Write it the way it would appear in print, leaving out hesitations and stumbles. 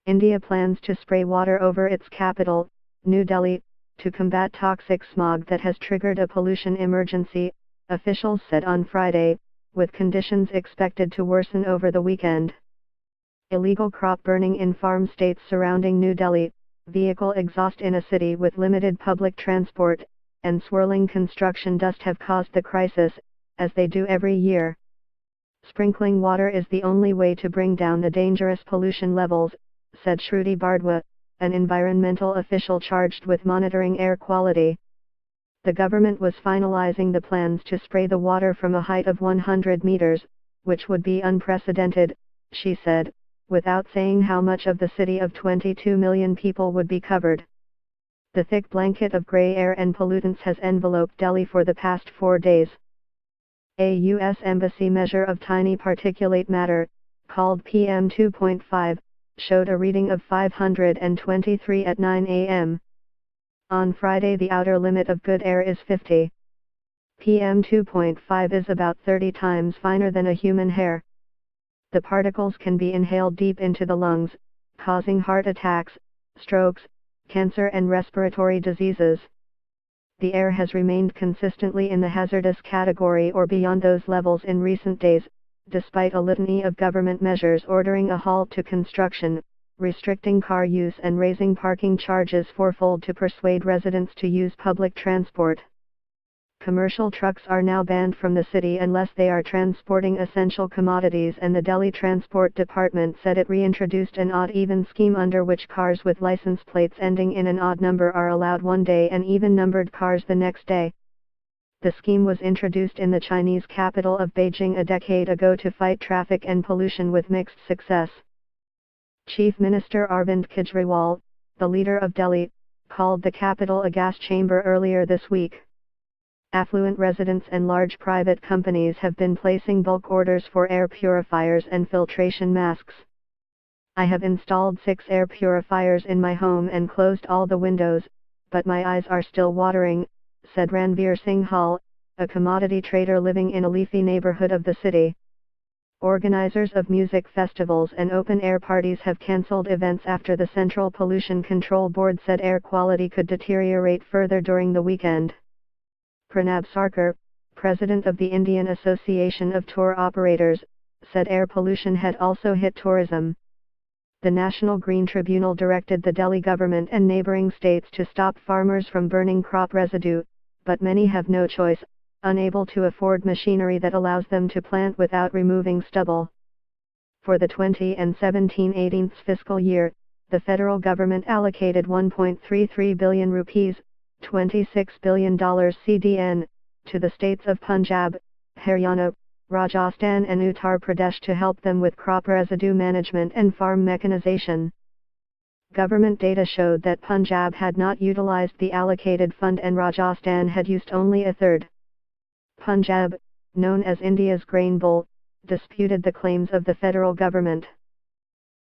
India plans to spray water over its capital, New Delhi, to combat toxic smog that has triggered a pollution emergency, officials said on Friday, with conditions expected to worsen over the weekend. Illegal crop burning in farm states surrounding New Delhi, vehicle exhaust in a city with limited public transport, and swirling construction dust have caused the crisis, as they do every year. Sprinkling water is the only way to bring down the dangerous pollution levels, said Shruti Bardwa, an environmental official charged with monitoring air quality. The government was finalizing the plans to spray the water from a height of 100 meters, which would be unprecedented, she said, without saying how much of the city of 22 million people would be covered. The thick blanket of gray air and pollutants has enveloped Delhi for the past 4 days. A U.S. Embassy measure of tiny particulate matter, called PM 2.5, showed a reading of 523 at 9 a.m. On Friday the outer limit of good air is 50. PM 2.5 is about 30 times finer than a human hair. The particles can be inhaled deep into the lungs, causing heart attacks, strokes, cancer and respiratory diseases. The air has remained consistently in the hazardous category or beyond those levels in recent days, despite a litany of government measures ordering a halt to construction, restricting car use and raising parking charges fourfold to persuade residents to use public transport. Commercial trucks are now banned from the city unless they are transporting essential commodities, and the Delhi Transport Department said it reintroduced an odd-even scheme under which cars with license plates ending in an odd number are allowed one day and even-numbered cars the next day. The scheme was introduced in the Chinese capital of Beijing a decade ago to fight traffic and pollution with mixed success. Chief Minister Arvind Kejriwal, the leader of Delhi, called the capital a gas chamber earlier this week. Affluent residents and large private companies have been placing bulk orders for air purifiers and filtration masks. I have installed 6 air purifiers in my home and closed all the windows, but my eyes are still watering, said Ranveer Singh Hall, a commodity trader living in a leafy neighborhood of the city. Organizers of music festivals and open-air parties have cancelled events after the Central Pollution Control Board said air quality could deteriorate further during the weekend. Pranab Sarkar, president of the Indian Association of Tour Operators, said air pollution had also hit tourism. The National Green Tribunal directed the Delhi government and neighbouring states to stop farmers from burning crop residue, but many have no choice, unable to afford machinery that allows them to plant without removing stubble. For the 2017-18 fiscal year, the federal government allocated 1.33 billion rupees, $26 billion CDN, to the states of Punjab, Haryana, Rajasthan and Uttar Pradesh to help them with crop residue management and farm mechanization. Government data showed that Punjab had not utilized the allocated fund and Rajasthan had used only a third. Punjab, known as India's grain bowl, disputed the claims of the federal government.